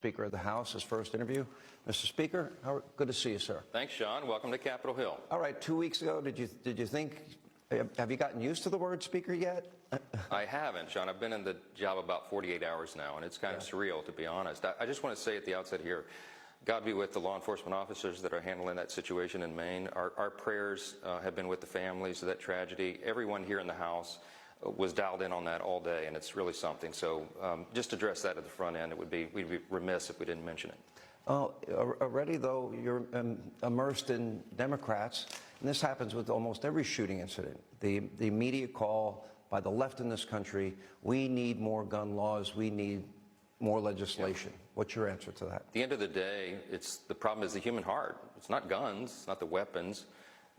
Speaker of the House, his first interview. Mr. Speaker, good to see you, sir. Thanks, Sean. Welcome to Capitol Hill. All right, 2 weeks ago, did you think, have you gotten used to the word speaker yet? I haven't, Sean. I've been in the job about 48 hours now, and it's kind of surreal, to be honest. I just want to say at the outset here, God be with the law enforcement officers that are handling that situation in Maine. Our prayers have been with the families of that tragedy. Everyone here in the House was dialed in on that all day, and it's really something. So just address that at the front end. We'd be remiss if we didn't mention it. Already, though, you're immersed in Democrats, and this happens with almost every shooting incident. The immediate call by the left in this country, we need more gun laws, we need more legislation. Yeah. What's your answer to that? At the end of the day, the problem is the human heart. It's not guns, it's not the weapons.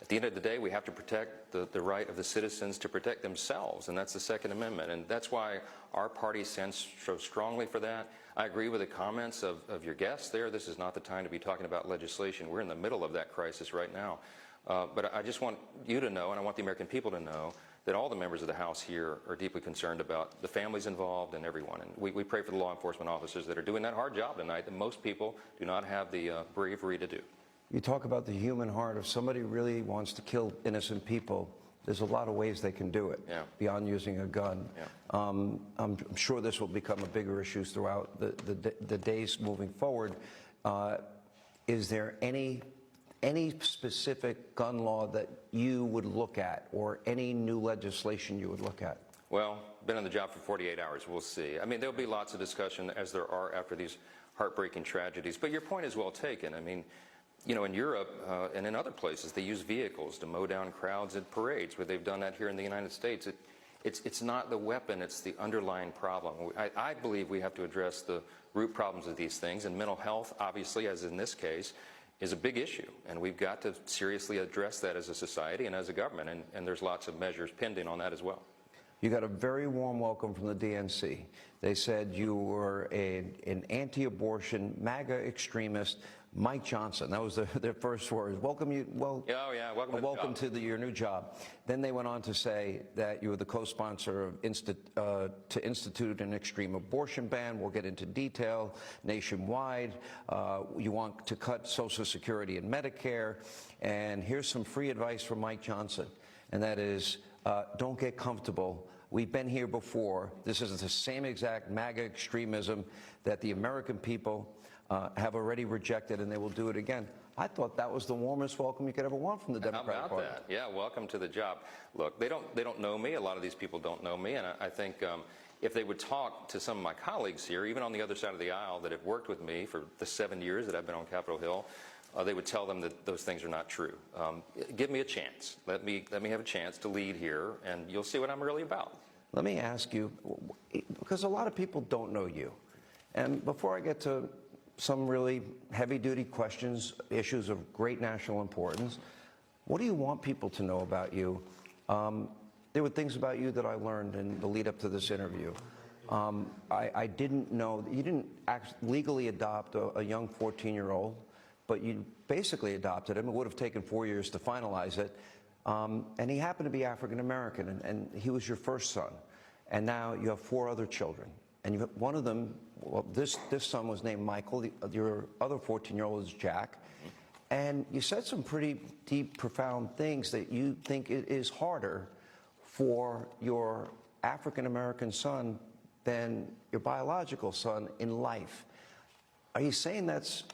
At the end of the day, we have to protect the right of the citizens to protect themselves, and that's the Second Amendment. And that's why our party stands so strongly for that. I agree with the comments of your guests there. This is not the time to be talking about legislation. We're in the middle of that crisis right now. But I just want you to know, and I want the American people to know, that all the members of the House here are deeply concerned about the families involved and everyone. And we pray for the law enforcement officers that are doing that hard job tonight that most people do not have the bravery to do. You talk about the human heart. If somebody really wants to kill innocent people, there's a lot of ways they can do it beyond using a gun. Yeah. I'm sure this will become a bigger issue throughout the days moving forward. Is there any specific gun law that you would look at, or any new legislation you would look at? Well, been on the job for 48 hours. We'll see. I mean, there'll be lots of discussion, as there are after these heartbreaking tragedies. But your point is well taken. I mean, you know, in Europe and in other places, they use vehicles to mow down crowds at parades, where they've done that here in the United States. It's not the weapon, it's the underlying problem. I believe we have to address the root problems of these things, and mental health, obviously, as in this case, is a big issue, and we've got to seriously address that as a society and as a government, and there's lots of measures pending on that as well. You got a very warm welcome from the DNC. They said you were an anti-abortion, MAGA extremist, Mike Johnson. That was their first words. Welcome you. Well, welcome to your new job. Then they went on to say that you were the co-sponsor of to institute an extreme abortion ban. We'll get into detail nationwide. You want to cut Social Security and Medicare. And here's some free advice from Mike Johnson, and that is, don't get comfortable. We've been here before. This is the same exact MAGA extremism that the American people have already rejected, and they will do it again. I thought that was the warmest welcome you could ever want from the Democratic Party. How about that? Yeah, welcome to the job. Look, they don't know me. A lot of these people don't know me, and I think if they would talk to some of my colleagues here, even on the other side of the aisle, that have worked with me for the 7 years that I've been on Capitol Hill, they would tell them that those things are not true. Give me a chance. Let me have a chance to lead here, and you'll see what I'm really about. Let me ask you, because a lot of people don't know you, and before I get to some really heavy-duty questions, issues of great national importance, what do you want people to know about you? There were things about you that I learned in the lead-up to this interview. I didn't know that you didn't legally adopt a young 14-year-old, but you basically adopted him. It would have taken 4 years to finalize it. And he happened to be African-American, and he was your first son. And now you have 4 other children. And one of them, well, this son was named Michael. Your other 14-year-old is Jack. And you said some pretty deep, profound things that you think it is harder for your African-American son than your biological son in life. Are you saying that's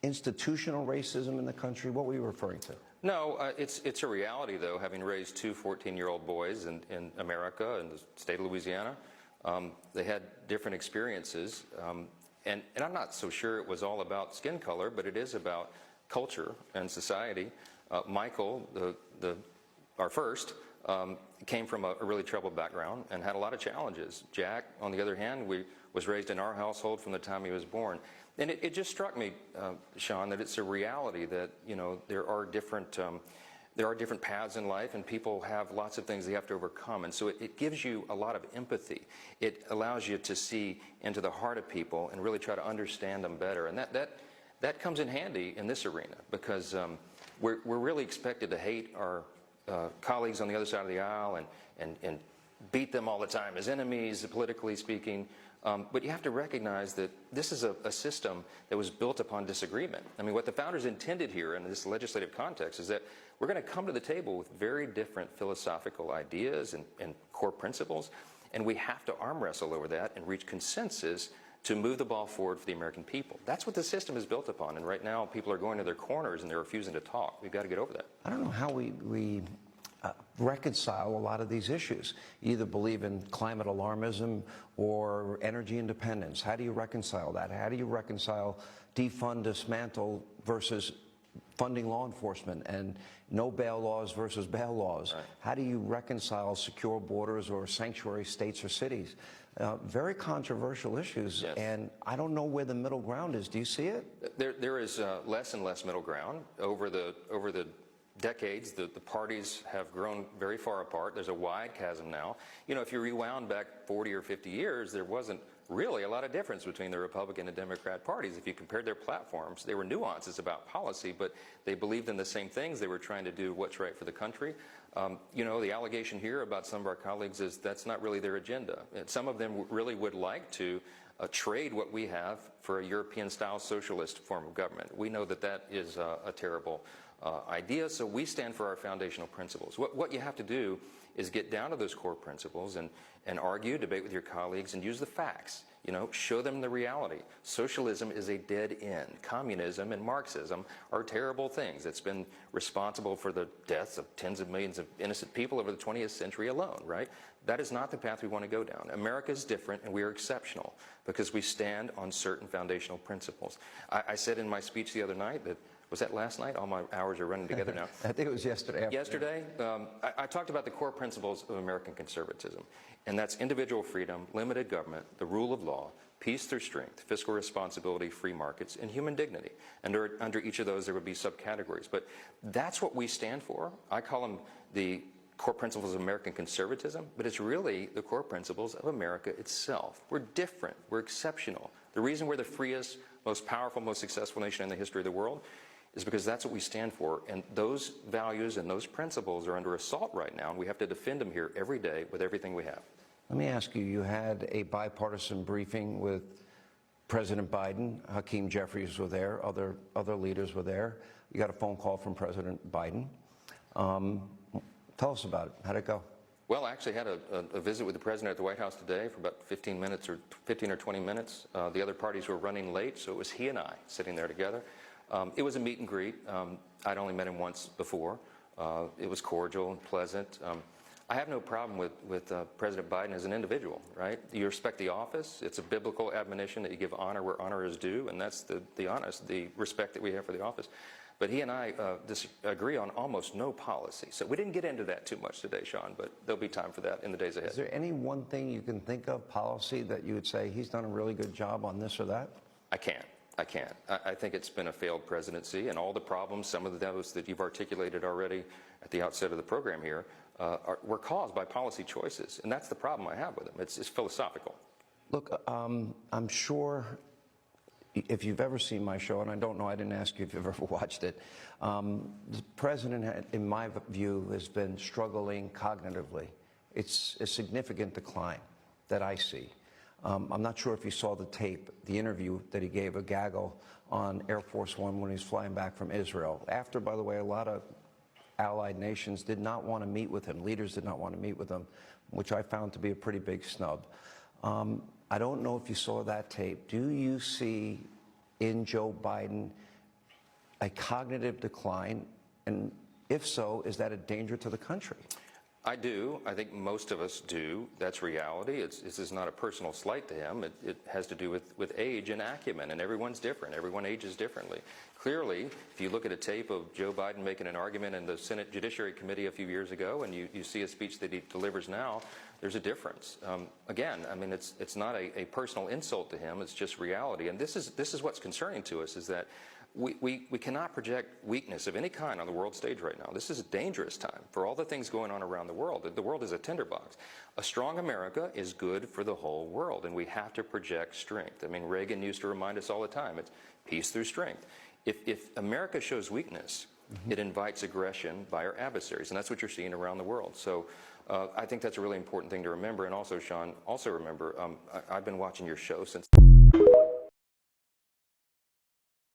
institutional racism in the country? What were you referring to? No, it's a reality, though, having raised 2 14-year-old boys in America, in the state of Louisiana. They had different experiences, and I'm not so sure it was all about skin color, but it is about culture and society. Michael, our first, came from a really troubled background and had a lot of challenges. Jack, on the other hand, was raised in our household from the time he was born. And it just struck me, Sean, that it's a reality that, you know, there are different paths in life, and people have lots of things they have to overcome. And so it gives you a lot of empathy. It allows you to see into the heart of people and really try to understand them better. And that comes in handy in this arena, because we're really expected to hate our colleagues on the other side of the aisle and beat them all the time as enemies, politically speaking. But you have to recognize that this is a system that was built upon disagreement. I mean, what the founders intended here in this legislative context is that we're going to come to the table with very different philosophical ideas and core principles, and we have to arm wrestle over that and reach consensus to move the ball forward for the American people. That's what the system is built upon, and right now people are going to their corners and they're refusing to talk. We've got to get over that. I don't know how we reconcile a lot of these issues. You either believe in climate alarmism or energy independence. How do you reconcile that? How do you reconcile defund, dismantle versus funding law enforcement, and no bail laws versus bail laws? Right. How do you reconcile secure borders or sanctuary states or cities? Very controversial issues, Yes. and I don't know where the middle ground is. Do you see it? There is less and less middle ground. Over the decades, the parties have grown very far apart. There's a wide chasm now. You know, if you rewound back 40 or 50 years, there wasn't really a lot of difference between the Republican and Democrat parties. If you compared their platforms, there were nuances about policy, but they believed in the same things. They were trying to do what's right for the country. You know, the allegation here about some of our colleagues is that's not really their agenda. And some of them really would like to trade what we have for a European-style socialist form of government. We know that that is a terrible idea, so we stand for our foundational principles. What you have to do is get down to those core principles and argue, debate with your colleagues, and use the facts. You know, show them the reality. Socialism is a dead end. Communism and Marxism are terrible things. It's been responsible for the deaths of tens of millions of innocent people over the 20th century alone, right? That is not the path we want to go down. America is different, and we are exceptional because we stand on certain foundational principles. I said in my speech the other night that, was that last night? All my hours are running together now. I think it was yesterday. Yesterday, I talked about the core principles of American conservatism, and that's individual freedom, limited government, the rule of law, peace through strength, fiscal responsibility, free markets, and human dignity. And under each of those, there would be subcategories. But that's what we stand for. I call them the core principles of American conservatism, but it's really the core principles of America itself. We're different. We're exceptional. The reason we're the freest, most powerful, most successful nation in the history of the world is because that's what we stand for, and those values and those principles are under assault right now, and we have to defend them here every day with everything we have. Let me ask you, you had a bipartisan briefing with President Biden. Hakeem Jeffries was there, other leaders were there. You got a phone call from President Biden. Tell us about it. How'd it go? Well, I actually had a visit with the President at the White House today for about 15 or 20 minutes. The other parties were running late, so it was he and I sitting there together. It was a meet and greet. I'd only met him once before. It was cordial and pleasant. I have no problem with President Biden as an individual, right? You respect the office. It's a biblical admonition that you give honor where honor is due, and that's the respect that we have for the office. But he and I disagree on almost no policy. So we didn't get into that too much today, Sean, but there'll be time for that in the days ahead. Is there any one thing you can think of, policy, that you would say he's done a really good job on this or that? I can't. I think it's been a failed presidency, and all the problems, some of those that you've articulated already at the outset of the program here, were caused by policy choices. And that's the problem I have with him. It's philosophical. Look, I'm sure if you've ever seen my show, and I don't know, I didn't ask you if you've ever watched it, the president, in my view, has been struggling cognitively. It's a significant decline that I see. I'm not sure if you saw the tape, the interview that he gave a gaggle on Air Force One when he was flying back from Israel. After, by the way, a lot of allied nations did not want to meet with him. Leaders did not want to meet with him, which I found to be a pretty big snub. I don't know if you saw that tape. Do you see in Joe Biden a cognitive decline? And if so, is that a danger to the country? I do. I think most of us do. That's reality. This is not a personal slight to him. It has to do with age and acumen, and everyone's different. Everyone ages differently. Clearly, if you look at a tape of Joe Biden making an argument in the Senate Judiciary Committee a few years ago, and you see a speech that he delivers now, there's a difference. Again, I mean, it's not a personal insult to him. It's just reality. And this is what's concerning to us, is that we cannot project weakness of any kind on the world stage right now. This is a dangerous time for all the things going on around the world. The world is a tinderbox. A strong America is good for the whole world, and we have to project strength. I mean, Reagan used to remind us all the time, it's peace through strength. If America shows weakness, it invites aggression by our adversaries, and that's what you're seeing around the world. So I think that's a really important thing to remember. And also, Sean, also remember, I've been watching your show since